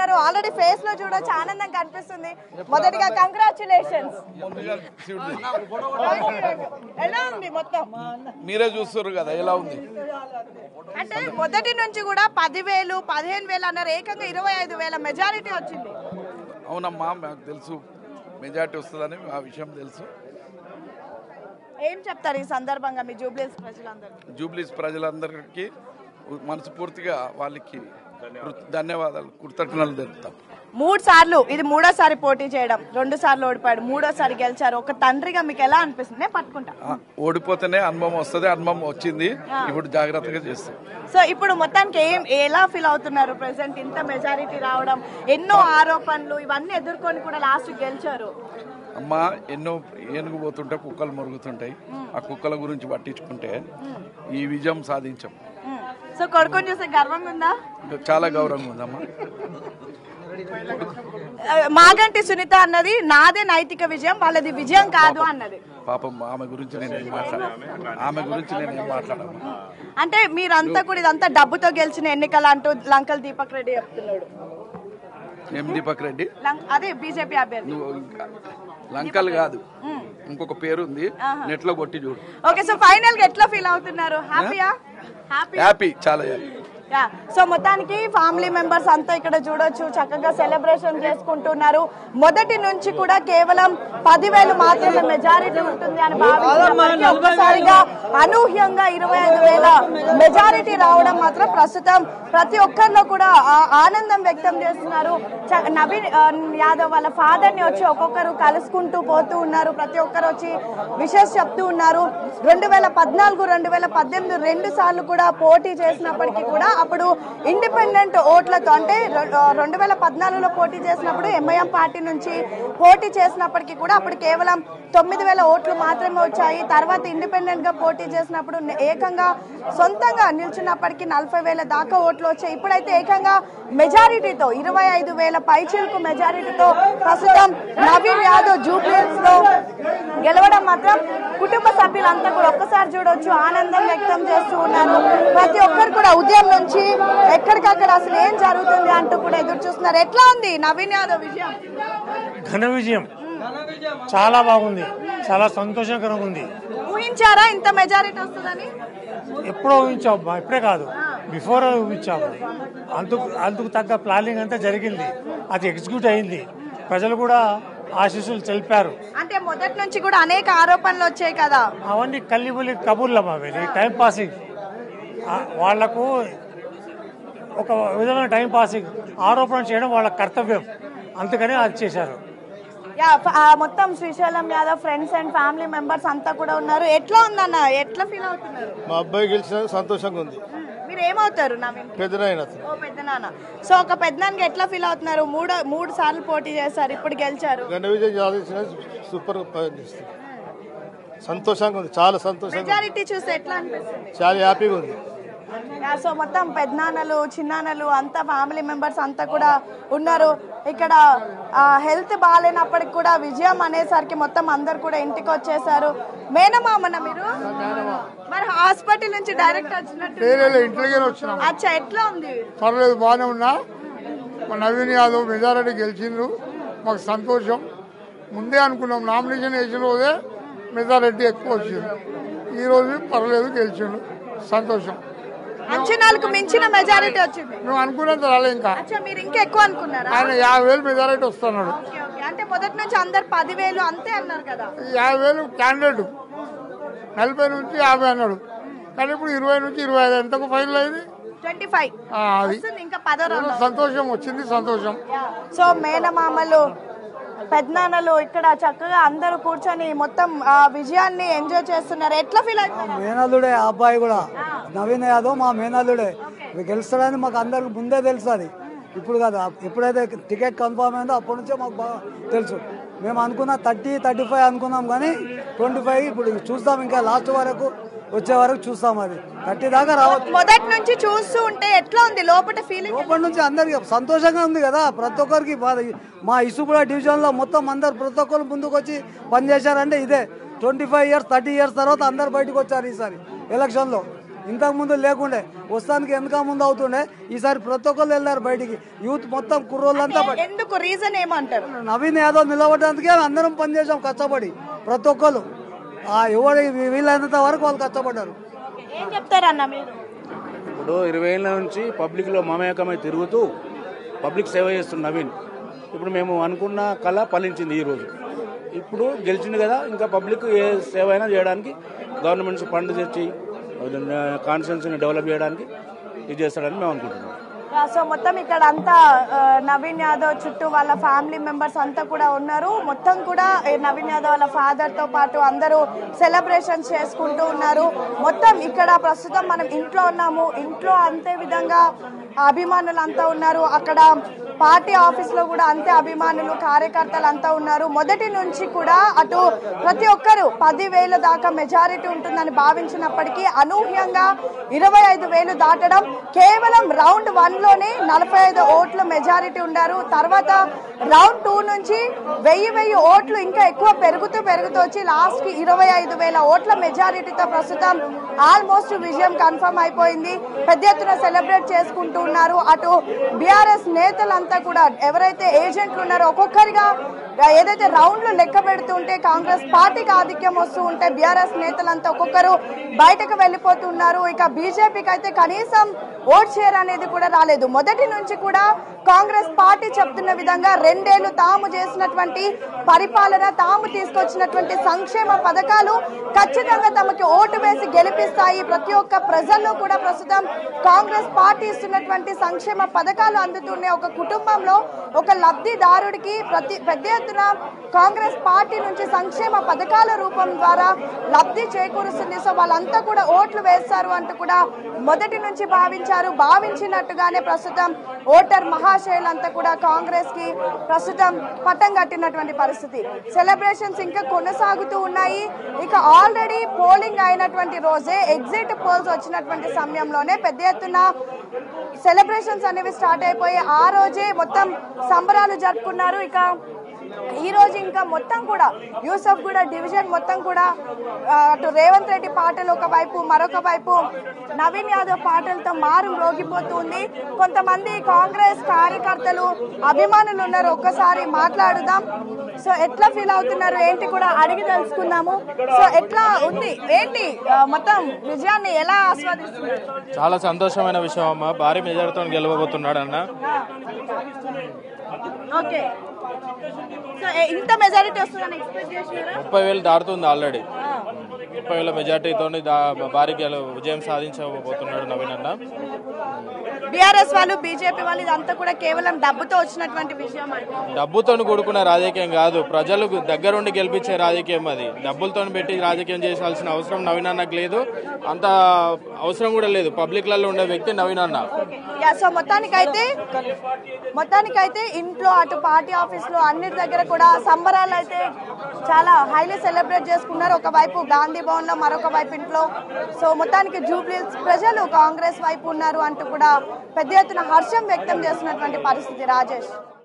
ఉన్నారు. Already face లో చూడొచ్చు ఆనందం కనిపిస్తుంది. మొదటిగా కంగ్రాచులేషన్స్. ఎలా ఉంది మొత్తం మీరే చూస్తారు కదా ఎలా ఉంది అంటే మొదటి నుంచి కూడా 10,000 15,000 అన్నారు, ఏకంగా 25,000 మెజారిటీ వచ్చింది. అవునమ్మా నాకు తెలుసు మెజార్టీ వస్తుందని ఆ విషయం తెలుసు. ఏం చెప్తారు ఈ సందర్భంగా మీ జూబ్లీస్ ప్రజలందరికీ? జూబ్లీస్ ప్రజలందరికీ మనస్ఫూర్తిగా వాళ్ళకి ధన్యవాదాలు కృతజ్ఞతలు తెలుపుతాం. 3 సార్లు ఇది 3వ పోటీ చేయడం, 2 సార్లు ఓడిపోయాడు, 3వసారి గెలిచారు. ఒక తండ్రిగా మీకు ఎలా అనిపిస్తుంది? నేను పట్టుకుంటా. ఓడిపోతేనే అనుభవం వస్తుంది, అనుభవం వచ్చింది, ఇప్పుడు జాగ్రత్తగా చేస్తాం. సో ఇప్పుడు మొత్తానికి ఎలా ఫీల్ అవుతున్నారు? ప్రెసెంట్ ఇంత మెజారిటీ రావడం, ఎన్నో ఆరోపణలు ఇవన్నీ ఎదుర్కొని కూడా లాస్ట్ గెలిచారు. అమ్మ ఎన్నో ఏనుగు పోతుంటే కుక్కలు మురుగుతుంటాయి, ఆ కుక్కల గురించి పట్టించుకుంటే ఈ విజయం సాధించాం. సో కొడుకుని చూసే గర్వంగా ఉందా? చాలా గౌరవంగా ఉందమ్మా. మాగంటి సునీత అన్నది నాదే నైతిక విజయం, వాళ్ళది విజయం కాదు అన్నది. పాపం ఆమె గురించి నేనేం మాట్లాడాను. అంటే మీరంతా కూడా ఇదంతా డబ్బుతో గెలిచిన ఎన్నికలు అంటూ లంకల్ దీపక్ రెడ్డి చెప్తున్నాడు. ఏం దీపక్ రెడ్డి? అదే బీజేపీ అభ్యర్థి. లంకల్ కాదు, ఇంకొక పేరు ఉంది, నెట్ లో కొట్టి చూడు. ఓకే, సో ఫైనల్ గా ఎట్లా ఫీల్ అవుతున్నారు? హ్యాపీయా? హ్యాపీ, చాలా హ్యాపీ. సో మొత్తానికి ఫ్యామిలీ మెంబర్స్ అంతా ఇక్కడ చూడొచ్చు, చక్కగా సెలబ్రేషన్ చేసుకుంటున్నారు. మొదటి నుంచి కూడా కేవలం 10,000 మాత్రమే మెజారిటీ ఉంటుంది అని భావించినప్పటికీ ఒక్కసారిగా అనూహ్యంగా 25,000 మెజారిటీ రావడం మాత్రం ప్రస్తుతం ప్రతి ఒక్కరిలో కూడా ఆనందం వ్యక్తం చేస్తున్నారు. నవీన్ యాదవ్ వాళ్ళ ఫాదర్ ని వచ్చి ఒక్కొక్కరు కలుసుకుంటూ పోతూ ఉన్నారు. ప్రతి ఒక్కరు వచ్చి విషెస్ చెప్తూ ఉన్నారు. 2014, 2018 2 సార్లు కూడా పోటీ చేసినప్పటికీ కూడా అప్పుడు ఇండిపెండెంట్ ఓట్లతో, అంటే 2014లో పోటీ చేసినప్పుడు ఎంఐఎం పార్టీ నుంచి పోటీ చేసినప్పటికీ కూడా అప్పుడు కేవలం 9,000 ఓట్లు మాత్రమే వచ్చాయి. తర్వాత ఇండిపెండెంట్ గా పోటీ చేసినప్పుడు ఏకంగా సొంతంగా నిల్చున్నప్పటికీ 40,000 దాకా ఓట్లు వచ్చాయి. ఇప్పుడైతే ఏకంగా మెజారిటీతో 25,000 పైచిలకు మెజారిటీతో ప్రస్తుతం నవీన్ యాదవ్ జూబ్లీహిల్స్ లో గెలవడం మాత్రం కుటుంబ సభ్యులంతా కూడా ఒక్కసారి చూడొచ్చు ఆనందం వ్యక్తం చేస్తూ ఉన్నారు. ప్రతి ఒక్కరు కూడా ఉదయం నుంచి ఎక్కడికక్కడ అసలు ఏం జరుగుతుంది అంటూ కూడా ఎదురు చూస్తున్నారు. ఎట్లా ఉంది నవీన్ యాదవ్ విజయం? ఘన విజయం, చాలా బాగుంది, చాలా సంతోషకరంగా ఉంది. ఊహించారా ఇంత మెజారిటీ వస్తుందని? ఎప్పుడో ఊహించాము, ఇప్పుడే కాదు, బిఫోర్ ఊహించాము. అందుకు తగ్గ ప్లానింగ్ అంతా జరిగింది, అది ఎగ్జిక్యూట్ అయింది. ప్రజలు కూడా ఆశీస్సులు తెలిపారు. అంటే మొదటి నుంచి కూడా అనేక ఆరోపణలు వచ్చాయి కదా, అవన్నీ కల్లిబుల్లి కబుర్లమ్మా, టైం పాసింగ్. వాళ్లకు ఒక విధమైన టైం పాసింగ్, ఆరోపణ చేయడం వాళ్ళ కర్తవ్యం, అందుకని అది చేశారు. మొత్తం Srisailam Yadav friends and family members అంతా కూడా ఉన్నారు. ఎట్లా ఉందన్న, ఎట్లా ఫీల్ అవుతున్నారు? మా అబ్బాయి గెలిచిన సంతోషంగా ఉంది. మీరు ఏమవుతారు? పెద్దనాన్న. సో ఒక పెద్దనాన్నకి ఎట్లా ఫీల్ అవుతున్నారు? 3 సార్లు పోటీ చేశారు, ఇప్పుడు గెలిచారు. సూపర్ సంతోషంగా ఉంది, చాలా సంతోషంగా. మెజారిటీ చూస్తే ఎట్లా అనిపిస్తుంది? చాలా హ్యాపీగా ఉంది. సో మొత్తం పెద్దనాన్నలు చిన్నాన్నలు అంతా ఫ్యామిలీ మెంబర్స్ అంతా కూడా ఉన్నారు ఇక్కడ. హెల్త్ బాగాలేనప్పటికి కూడా విజయం అనేసరికి మొత్తం అందరు కూడా ఇంటికి వచ్చేసారు. మేనమామన మీరు? మరి హాస్పిటల్ నుంచి డైరెక్ట్ వచ్చినట్టు? అచ్చా, ఎట్లా ఉంది? పర్లేదు, బాగానే ఉన్నా. నవీన్ యాదవ్ మెజారిటీ గెలిచిండ్రు, మాకు సంతోషం. ముందే అనుకున్నాం, నామినేషన్ వేసిన రోజే మెజారిటీ ఎక్కువ వచ్చింది. ఈ రోజు పర్లేదు, గెలిచిండు, సంతోషం. అంచనాలకు మించిన మెజారిటీ వచ్చింది. నువ్వు అనుకున్నంత రాలే ఇంకా. మీరు ఇంకా ఎక్కువ అనుకున్నారా? ఆయన 50,000 మెజారిటీ వస్తున్నాడు. అంటే మొదటి నుంచి అందరు 10,000 అంతే అన్నారు కదా. 50,000 క్యాండిడేట్ 40 నుంచి 50 అన్నాడు, కానీ ఇప్పుడు 20 నుంచి 25 ఎంతకు ఫైనల్ అయింది? 25. ఇంకా 10 సంతోషం వచ్చింది, సంతోషం. సో మేనమామలు పెద్దనాన్నలు ఇక్కడ చక్కగా అందరూ కూర్చొని మొత్తం విజయాన్ని ఎంజాయ్ చేస్తున్నారు. ఎట్లా ఫీల్ అవుతున్నారు? మేనల్లుడే అబ్బాయి కూడా, నవీన్ యాదవ్ మా మేనల్లుడే. గెలుస్తాడని మాకు అందరికి ముందే తెలుసు. అది ఇప్పుడు కదా, ఎప్పుడైతే టికెట్ కన్ఫర్మ్ అయిందో అప్పటి నుంచే మాకు బాగా తెలుసు. మేము అనుకున్న 30-35 అనుకున్నాం, కానీ 25 ఇప్పుడు చూస్తాం. ఇంకా లాస్ట్ వరకు వచ్చే వరకు చూస్తాం. అది 30 దాకా రావచ్చు. మొదటి నుంచి చూస్తూ ఉంటే ఎట్లా ఉంది లోపల ఫీలింగ్? లోపటి నుంచి అందరికి సంతోషంగా ఉంది కదా. ప్రతి ఒక్కరికి మా ఇసుగూడ డివిజన్ లో మొత్తం అందరు ప్రతి ఒక్కరు ముందుకు వచ్చి పనిచేశారంటే ఇదే 25 years 30 years తర్వాత అందరు బయటకు వచ్చారు ఈసారి ఎలక్షన్ లో. ఇంతకు ముందు లేకుండే వస్తానికి వెనక ముందు అవుతుండే ఈసారి ప్రతి ఒక్కరు వెళ్ళారు బయటికి యూత్ మొత్తం కుర్రోళ్ళంతా ఎందుకు రీజన్ ఏమంటారు? నవీన్ యాదవ్ నిలబడడానికి అందరం పనిచేసాం కష్టపడి ప్రతి ఒక్కరు ఎవరు వీలైనంత వరకు వాళ్ళు కష్టపడ్డారు. ఏం చెప్తారన్న మీరు? ఇప్పుడు 20 ఏళ్ళ నుంచి పబ్లిక్లో మమేకమై తిరుగుతూ పబ్లిక్ సేవ చేస్తున్న నవీన్ ఇప్పుడు మేము అనుకున్న కళ ఫలించింది. ఈరోజు ఇప్పుడు గెలిచింది కదా, ఇంకా పబ్లిక్ ఏ సేవ అయినా చేయడానికి గవర్నమెంట్ ఫండ్ తెచ్చి కాన్స్టిట్యున్సీని డెవలప్ చేయడానికి ఇది చేస్తాడని మేము అనుకుంటున్నాం. సో మొత్తం ఇక్కడ అంతా నవీన్ యాదవ్ చుట్టూ వాళ్ళ ఫ్యామిలీ మెంబర్స్ అంతా కూడా ఉన్నారు. మొత్తం కూడా నవీన్ యాదవ్ వాళ్ళ ఫాదర్ తో పాటు అందరూ సెలబ్రేషన్స్ చేసుకుంటూ ఉన్నారు. మొత్తం ఇక్కడ ప్రస్తుతం మనం ఇంట్లో ఉన్నాము. ఇంట్లో అంతే విధంగా అభిమానులు అంతా ఉన్నారు. అక్కడ పార్టీ ఆఫీస్ లో కూడా అంతే అభిమానులు కార్యకర్తలు అంతా ఉన్నారు. మొదటి నుంచి కూడా అటు ప్రతి ఒక్కరు 10,000 దాకా మెజారిటీ ఉంటుందని భావించినప్పటికీ అనూహ్యంగా 25,000 దాటడం, కేవలం రౌండ్ 1 లోనే 45 ఓట్ల మెజారిటీ ఉన్నారు. తర్వాత రౌండ్ 2 నుంచి 1000 ఓట్లు ఇంకా ఎక్కువ పెరుగుతూ వచ్చి లాస్ట్ కి 25,000 ఓట్ల మెజారిటీతో ప్రస్తుతం ఆల్మోస్ట్ విజయం కన్ఫర్మ్ అయిపోయింది. పెద్ద ఎత్తున సెలబ్రేట్ చేసుకుంటూ ఉన్నారు. అటు బీఆర్ఎస్ నేతలంతా కూడా ఎవరైతే ఏజెంట్లు ఉన్నారో ఒక్కొక్కరిగా ఏదైతే రౌండ్లు లెక్క పెడుతుంటే కాంగ్రెస్ పార్టీకి ఆధిక్యం వస్తూ ఉంటే బీఆర్ఎస్ నేతలంతా ఒక్కొక్కరు బయటకు వెళ్లిపోతున్నారు. ఇక బీజేపీకి అయితే కనీసం ఓట్ షేర్ అనేది కూడా రాలేదు. మొదటి నుంచి కూడా కాంగ్రెస్ పార్టీ చెప్తున్న విధంగా 2 ఏళ్లు తాము చేసినటువంటి పరిపాలన, తాము తీసుకొచ్చినటువంటి సంక్షేమ పథకాలు ఖచ్చితంగా తమకి ఓటు వేసి గెలిపిస్తాయి. ప్రతి ఒక్క ప్రజల్లో కూడా ప్రస్తుతం కాంగ్రెస్ పార్టీ ఇస్తున్నటువంటి సంక్షేమ పథకాలు అందుతున్నాయి. ఒక కుటుంబంలో ఒక లబ్ధిదారుడికి పెద్ద ఎత్తున కాంగ్రెస్ పార్టీ నుంచి సంక్షేమ పథకాల రూపం ద్వారా లబ్ధి చేకూరుస్తుంది. సో వాళ్ళంతా కూడా ఓట్లు వేస్తారు అంటూ కూడా మొదటి నుంచి భావించినట్టుగానే ప్రస్తుతం ఓటర్ మహాశయులంతా కూడా కాంగ్రెస్ కి ప్రస్తుతం పట్టం కట్టినటువంటి పరిస్థితి. సెలబ్రేషన్స్ ఇంకా కొనసాగుతూ ఉన్నాయి. ఇక ఆల్రెడీ పోలింగ్ అయినటువంటి రోజే ఎగ్జిట్ పోల్స్ వచ్చినటువంటి సమయంలోనే పెద్ద ఎత్తున సెలబ్రేషన్స్ అనేవి స్టార్ట్ అయిపోయి ఆ రోజే మొత్తం సంబరాలు జరుపుకున్నారు. ఇక ఈ రోజు ఇంకా మొత్తం కూడా యూసఫ్ గూడ డివిజన్ మొత్తం కూడా అటు రేవంత్ రెడ్డి పాటలు ఒకవైపు, మరొక వైపు నవీన్ యాదవ్ పాటలతో మారు మ్రోగిపోతుంది. కొంతమంది కాంగ్రెస్ కార్యకర్తలు అభిమానులు ఉన్నారు. ఒక్కసారి మాట్లాడుదాం. సో ఎట్లా ఫీల్ అవుతున్నారు ఏంటి కూడా అడిగి తెలుసుకుందాము. సో ఎట్లా ఉంది ఏంటి మొత్తం విజయాన్ని ఎలా ఆస్వాదిస్తున్నారు? చాలా సంతోషమైన విషయం అమ్మా. భారీ మెజారిటీతో గెలవబోతున్నాడు అన్న. ఓకే, సో ఇంత మెజారిటీ వస్తుందని ఎక్స్పెక్ట్ చేస్తున్నారా? 30,000 దాటుతుంది ఆల్రెడీ. 30,000 మెజార్టీతో భారీ విజయం సాధించబోతున్నాడు నవీన్ అన్న. బీఆర్ఎస్ వాళ్ళు, బీజేపీ వాళ్ళు ఇదంతా కూడా కేవలం డబ్బుతో వచ్చినటువంటి విషయం. డబ్బుతో కూడుకున్న రాజకీయం కాదు, ప్రజలకు దగ్గరుండి గెలిపించే రాజకీయం అది. డబ్బులతో పెట్టి రాజకీయం చేయాల్సిన అవసరం నవీన్ అన్నకు లేదు, అంత అవసరం కూడా లేదు. పబ్లిక్ లలో ఉండే వ్యక్తి నవీన్ అన్న. సో మొత్తానికైతే ఇంట్లో అటు పార్టీ ఆఫీస్ లో అన్ని దగ్గర కూడా సంబరాలు అయితే చాలా హైలీ సెలబ్రేట్ చేసుకున్నారు. ఒకవైపు గాంధీ భవన్ లో, మరొక వైపు ఇంట్లో. సో మొత్తానికి జూబ్లీహిల్స్ ప్రజలు కాంగ్రెస్ వైపు ఉన్నారు అంటూ కూడా పెద్ద ఎత్తున హర్షం వ్యక్తం చేస్తున్నటువంటి పరిస్థితి. రాజేష్.